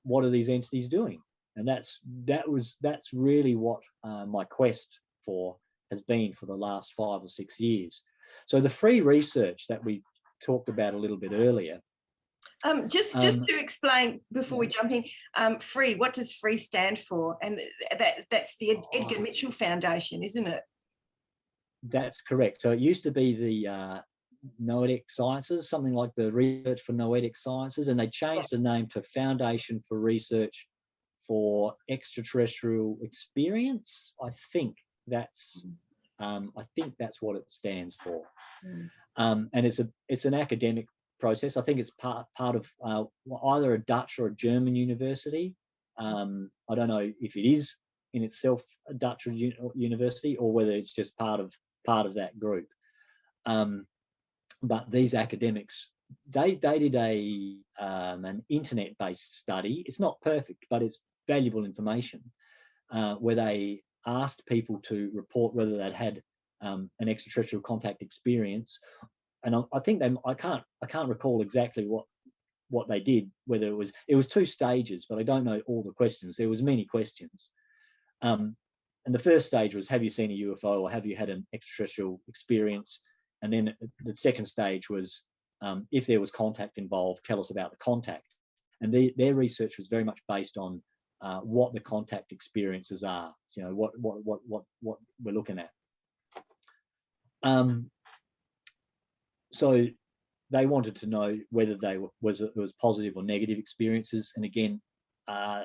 what are these entities doing? And that's really what my quest has been for the last 5 or 6 years. So the free research that we talked about a little bit earlier. Just to explain before we jump in, free. What does free stand for? And that's the Edgar Mitchell Foundation, isn't it? That's correct. So it used to be the Noetic Sciences, something like the Research for Noetic Sciences, and they changed the name to Foundation for Research for Extraterrestrial Experience. I think that's what it stands for. And it's an academic process. I think it's part of either a Dutch or a German university. I don't know if it is in itself a Dutch or university, or whether it's just part of that group. But these academics, they did an internet-based study. It's not perfect, but it's valuable information, where they asked people to report whether they'd had an extraterrestrial contact experience. And I think I can't recall exactly what they did. Whether it was 2 stages, but I don't know all the questions. There was many questions. And the first stage was, have you seen a UFO, or have you had an extraterrestrial experience? And then the second stage was, if there was contact involved, tell us about the contact. And their research was very much based on what the contact experiences are. What we're looking at. So they wanted to know whether it was positive or negative experiences. And again,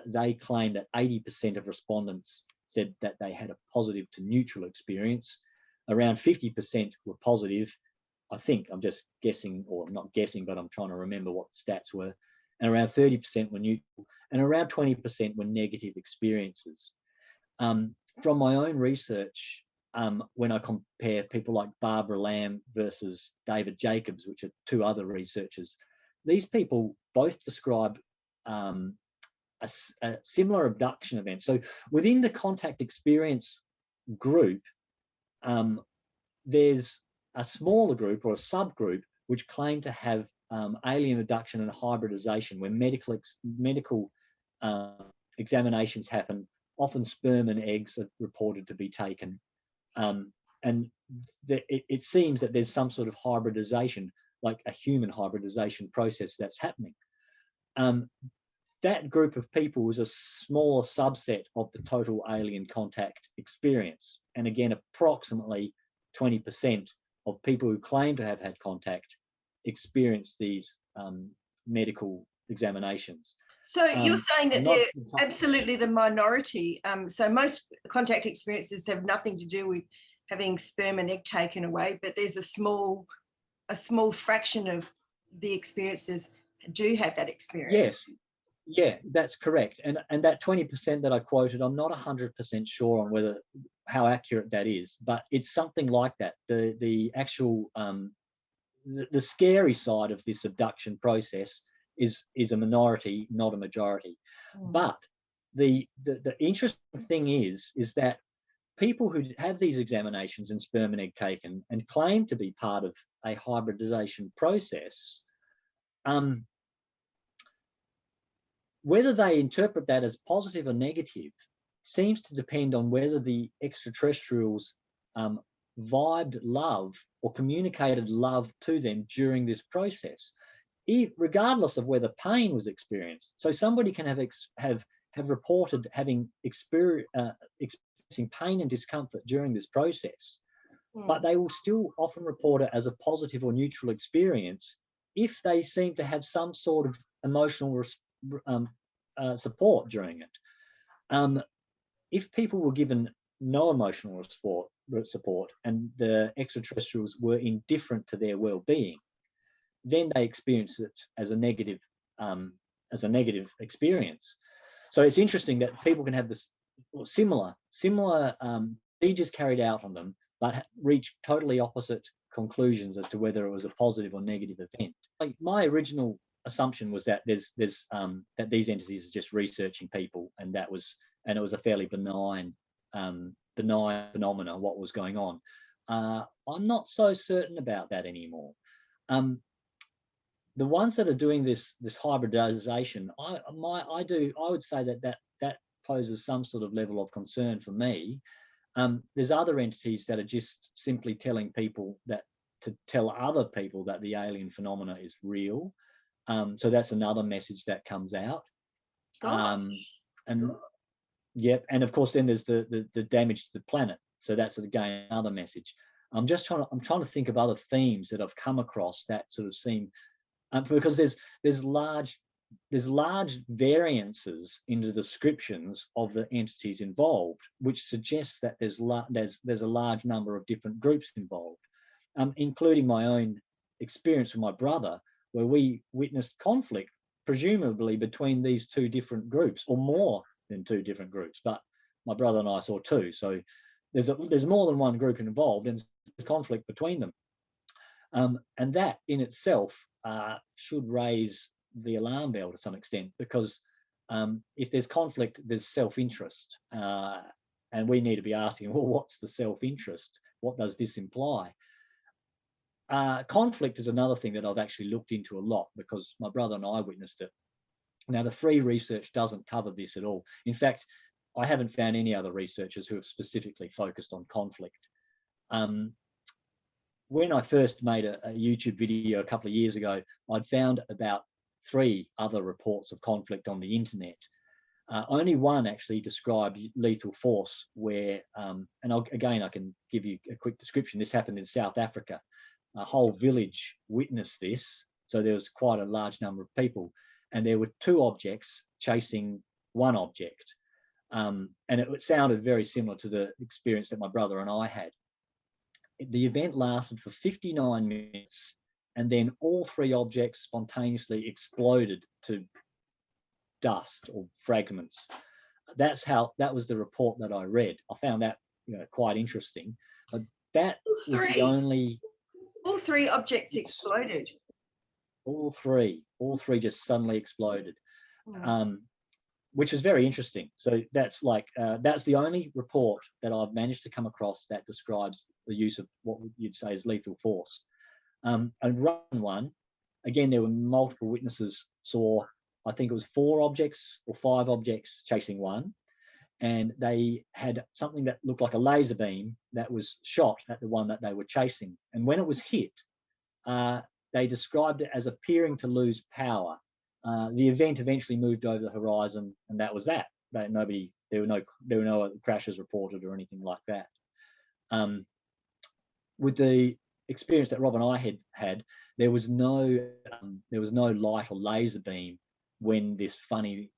they claimed that 80% of respondents said that they had a positive to neutral experience. Around 50% were positive. I think I'm just guessing, or not guessing, but I'm trying to remember what the stats were. And around 30% were neutral, and around 20% were negative experiences. From my own research, when I compare people like Barbara Lamb versus David Jacobs, which are 2 other researchers, these people both describe a similar abduction event. So within the contact experience group, there's a smaller group or a subgroup which claim to have alien abduction and hybridization, where medical examinations happen. Often sperm and eggs are reported to be taken. And it seems that there's some sort of hybridization, like a human hybridization process that's happening. That group of people was a smaller subset of the total alien contact experience. And again, approximately 20% of people who claim to have had contact experience these medical examinations. So you're saying that they're absolutely the minority. So most contact experiences have nothing to do with having sperm and egg taken away, but there's a small fraction of the experiences do have that experience. Yes. Yeah, that's correct. And that 20% that I quoted, I'm not 100% sure on how accurate that is, but it's something like that. The actual the scary side of this abduction process is a minority, not a majority. But the interesting thing is that people who have these examinations and sperm and egg taken and claim to be part of a hybridization process, whether they interpret that as positive or negative seems to depend on whether the extraterrestrials vibed love or communicated love to them during this process, regardless of whether pain was experienced. So somebody can have reported having experiencing pain and discomfort during this process, but they will still often report it as a positive or neutral experience if they seem to have some sort of emotional support during it. If people were given no emotional support and the extraterrestrials were indifferent to their well-being, then they experience it as a negative experience. So it's interesting that people can have this similar procedures carried out on them, but reach totally opposite conclusions as to whether it was a positive or negative event. Like, my original assumption was that that these entities are just researching people, and it was a fairly benign phenomena, what was going on. I'm not so certain about that anymore. The ones that are doing this hybridization, I would say that poses some sort of level of concern for me. There's other entities that are just simply telling people to tell other people that the alien phenomena is real. So that's another message that comes out. And yep, and of course then there's the damage to the planet. So that's again another message. I'm trying to think of other themes that I've come across that sort of seem, because there's large variances in the descriptions of the entities involved, which suggests that there's a large number of different groups involved, including my own experience with my brother, where we witnessed conflict, presumably between these two different groups, or more than two different groups. But my brother and I saw two, so there's more than one group involved, and there's conflict between them. And that in itself should raise the alarm bell to some extent, because if there's conflict, there's self-interest, and we need to be asking, well, what's the self-interest? What does this imply? Conflict is another thing that I've actually looked into a lot, because my brother and I witnessed it. Now, the free research doesn't cover this at all. In fact, I haven't found any other researchers who have specifically focused on conflict. When I first made a YouTube video a couple of years ago, I'd found about 3 other reports of conflict on the internet. Only one actually described lethal force, where, again, I can give you a quick description. This happened in South Africa. A whole village witnessed this. So there was quite a large number of people, and there were 2 objects chasing one object. And it sounded very similar to the experience that my brother and I had. The event lasted for 59 minutes, and then all 3 objects spontaneously exploded to dust or fragments. That was the report that I read. I found that quite interesting. But that was the only. All 3 objects exploded. All three just suddenly exploded, which is very interesting. So that's the only report that I've managed to come across that describes the use of what you'd say is lethal force. And run one, again, there were multiple witnesses saw, I think it was 4 objects or 5 objects chasing one, and they had something that looked like a laser beam that was shot at the one that they were chasing. And when it was hit, they described it as appearing to lose power. The event eventually moved over the horizon, and that was that. There were no crashes reported or anything like that. With the experience that Rob and I had, there was no light or laser beam when this funny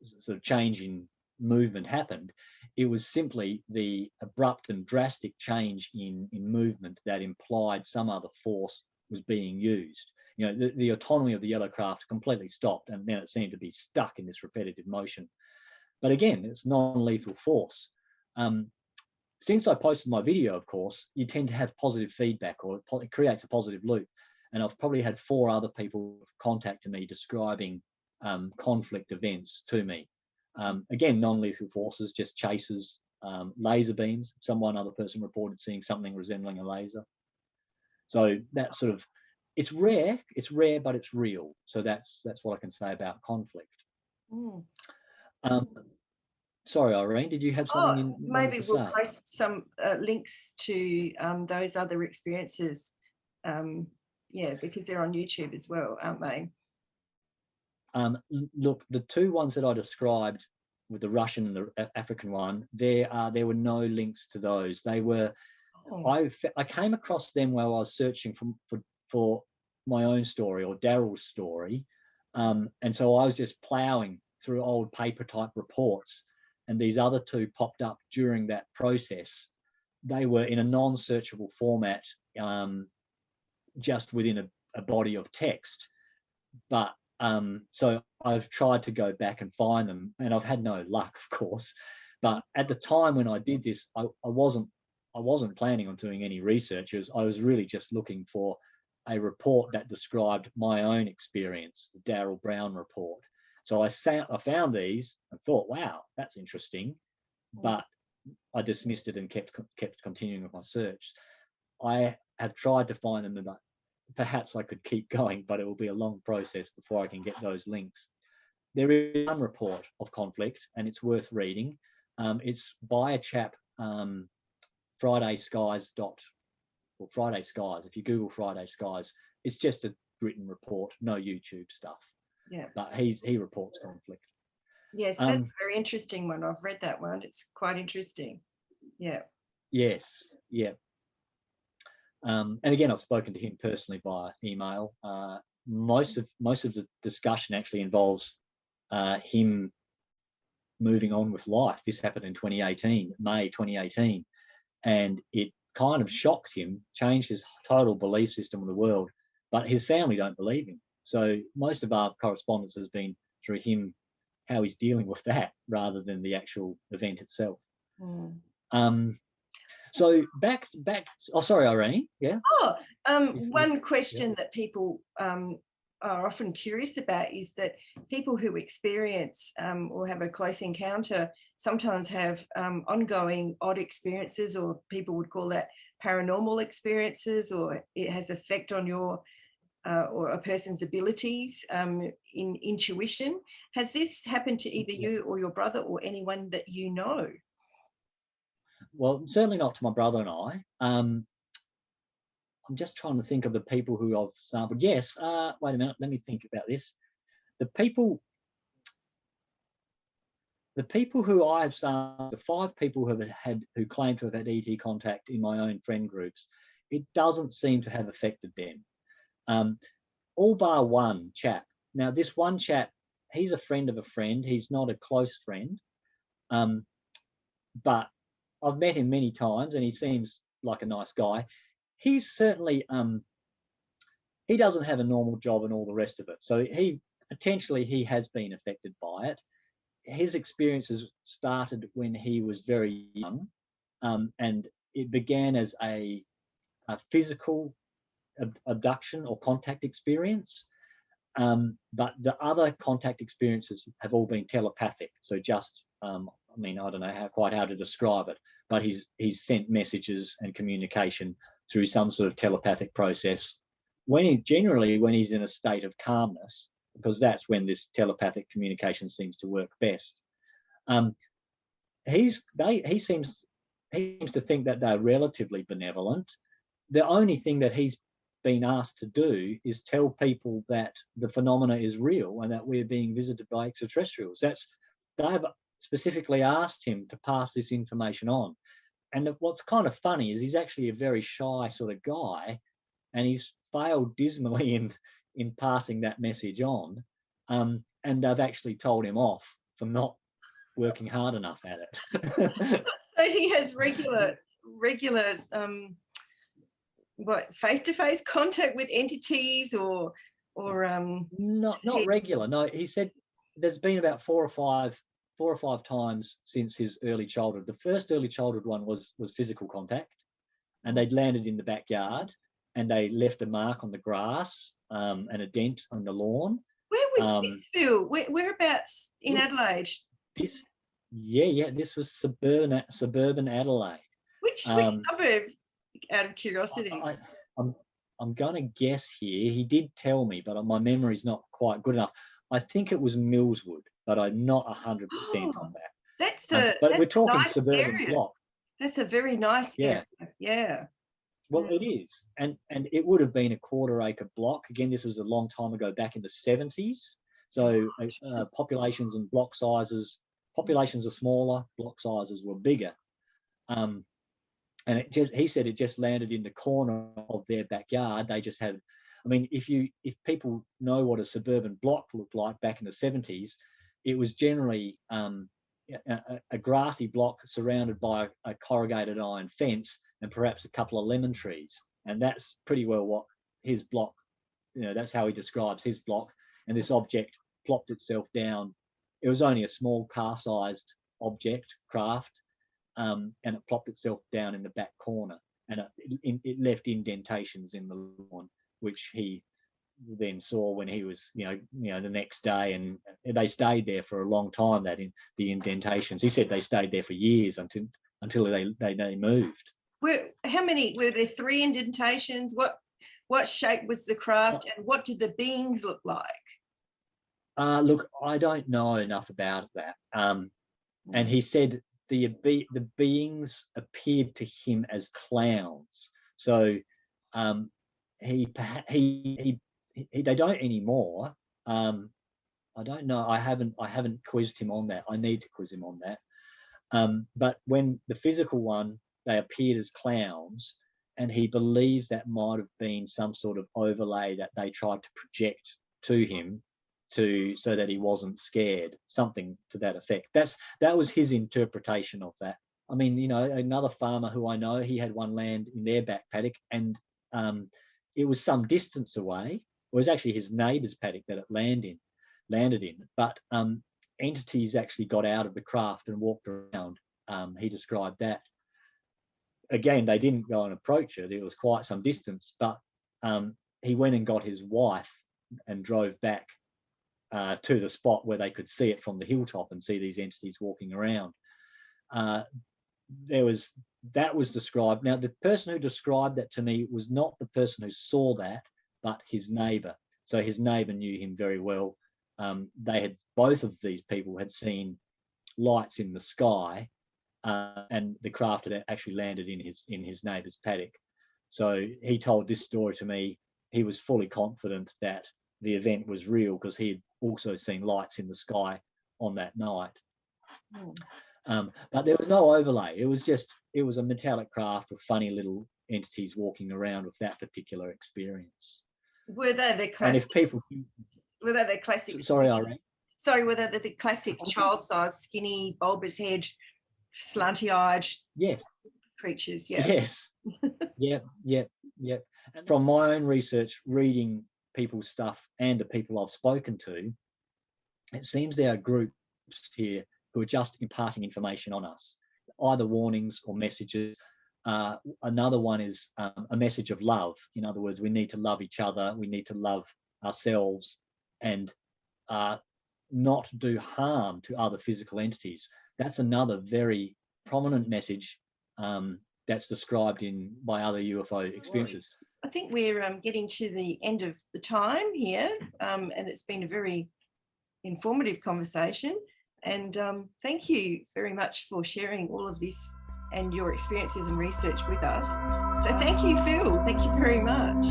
sort of change in movement happened. It was simply the abrupt and drastic change in movement that implied some other force was being used. The autonomy of the yellow craft completely stopped, and then it seemed to be stuck in this repetitive motion. But again, it's non-lethal force. Since I posted my video, of course, you tend to have positive feedback, or it creates a positive loop. And I've probably had 4 other people contact me describing conflict events to me. Again, non-lethal forces, just chases, laser beams. Someone other person reported seeing something resembling a laser. So that sort of, it's rare, but it's real. So that's what I can say about conflict. Mm. Sorry, Irene, did you have something you wanted maybe to we'll say? post some links to those other experiences. Yeah, because they're on YouTube as well, aren't they? Look, the two ones that I described, with the Russian and the African one, there were no links to those. They were, I came across them while I was searching for my own story, or Daryl's story, and so I was just ploughing through old paper type reports, and these other two popped up during that process. They were in a non-searchable format, just within a body of text, but so I've tried to go back and find them, and I've had no luck, of course. But at the time when I did this, I wasn't planning on doing any research. I was really just looking for a report that described my own experience, the Daryl Brown report. So I found these and thought, wow, that's interesting, but I dismissed it and kept continuing with my search. I have tried to find them, and perhaps I could keep going, but it will be a long process before I can get those links. There is one report of conflict, and it's worth reading. It's by a chap, Friday Skies. If you Google Friday Skies, it's just a written report, no YouTube stuff. Yeah. But he reports conflict. Yes, that's a very interesting one. I've read that one. It's quite interesting. Yeah. Yes. Yeah. And again, I've spoken to him personally via email. Most of the discussion actually involves him moving on with life. This happened in May 2018, and it kind of shocked him, changed his total belief system of the world. But his family don't believe him. So most of our correspondence has been through him, how he's dealing with that, rather than the actual event itself. So back. Oh, sorry, Irene. Yeah. One question that people are often curious about is that people who experience or have a close encounter sometimes have ongoing odd experiences, or people would call that paranormal experiences, or it has effect on your or a person's abilities in intuition. Has this happened to either you or your brother or anyone that you know? Well, certainly not to my brother and I. I'm just trying to think of the people who I've sampled. Yes, wait a minute, let me think about this. The people who I've sampled, the 5 people who claim to have had ET contact in my own friend groups, it doesn't seem to have affected them. All bar one chap. Now, this one chap, he's a friend of a friend. He's not a close friend, but I've met him many times, and he seems like a nice guy. He's certainly he doesn't have a normal job and all the rest of it. So he has been affected by it. His experiences started when he was very young, and it began as a physical abduction or contact experience. But the other contact experiences have all been telepathic. So just I mean, I don't know quite how to describe it, but he's sent messages and communication through some sort of telepathic process. Generally when he's in a state of calmness, because that's when this telepathic communication seems to work best. He seems to think that they're relatively benevolent. The only thing that he's been asked to do is tell people that the phenomena is real and that we're being visited by extraterrestrials. They've specifically asked him to pass this information on. And what's kind of funny is he's actually a very shy sort of guy, and he's failed dismally in passing that message on. And they've actually told him off for not working hard enough at it. So he has regular what, face-to-face contact with entities, or not regular. No, he said there's been about four or five times since his early childhood. The first early childhood one was physical contact, and they'd landed in the backyard and they left a mark on the grass and a dent on the lawn. Where was this, Phil? Whereabouts in Adelaide? This, this was suburban Adelaide. Which suburb, out of curiosity? I'm going to guess here. He did tell me, but my memory's not quite good enough. I think it was Millswood, but I'm not 100% on that. But we're talking nice suburban area. block. That's a very nice area. Yeah. Well, it is, and it would have been a quarter-acre block. Again, this was a long time ago, back in the 70s. So populations and block sizes, populations were smaller, block sizes were bigger. And he said it just landed in the corner of their backyard. They just had, I mean, if people know what a suburban block looked like back in the 70s, it was generally a grassy block surrounded by a corrugated iron fence and perhaps a couple of lemon trees. And that's pretty well what his block, that's how he describes his block. And this object plopped itself down. It was only a small car-sized object, craft, and it plopped itself down in the back corner. And it left indentations in the lawn, which he then saw when he was, the next day, and they stayed there for a long time. That in the indentations, he said they stayed there for years until they moved. How many were there? 3 indentations. What shape was the craft, and what did the beings look like? Look, I don't know enough about that. And he said the beings appeared to him as clowns. So they don't anymore. I don't know. I haven't quizzed him on that. I need to quiz him on that. But when the physical one, they appeared as clowns, and he believes that might have been some sort of overlay that they tried to project to him so that he wasn't scared, something to that effect. That was his interpretation of that. I mean, another farmer who I know, he had one land in their back paddock, and it was some distance away. It was actually his neighbour's paddock that it landed in. But entities actually got out of the craft and walked around. He described that. Again, they didn't go and approach it. It was quite some distance, but he went and got his wife and drove back to the spot where they could see it from the hilltop and see these entities walking around. That was described. Now, the person who described that to me was not the person who saw that, but his neighbour. So his neighbour knew him very well. Both of these people had seen lights in the sky, and the craft had actually landed in his neighbour's paddock. So he told this story to me. He was fully confident that the event was real because he had also seen lights in the sky on that night. But there was no overlay. It was a metallic craft with funny little entities walking around with that particular experience. Were they the classic? And if people were they the classic? Sorry, Irene. Sorry, were they the classic child-sized, skinny, bulbous head, slanty-eyed? Yes. Creatures. Yeah. Yes. Yep. And from my own research, reading people's stuff and the people I've spoken to, it seems there are groups here who are just imparting information on us, either warnings or messages. Another one is a message of love. In other words, we need to love each other, we need to love ourselves, and not do harm to other physical entities. That's another very prominent message that's described by other UFO experiences. I think we're getting to the end of the time here, and it's been a very informative conversation. And thank you very much for sharing all of this and your experiences and research with us. So thank you, Phil. Thank you very much.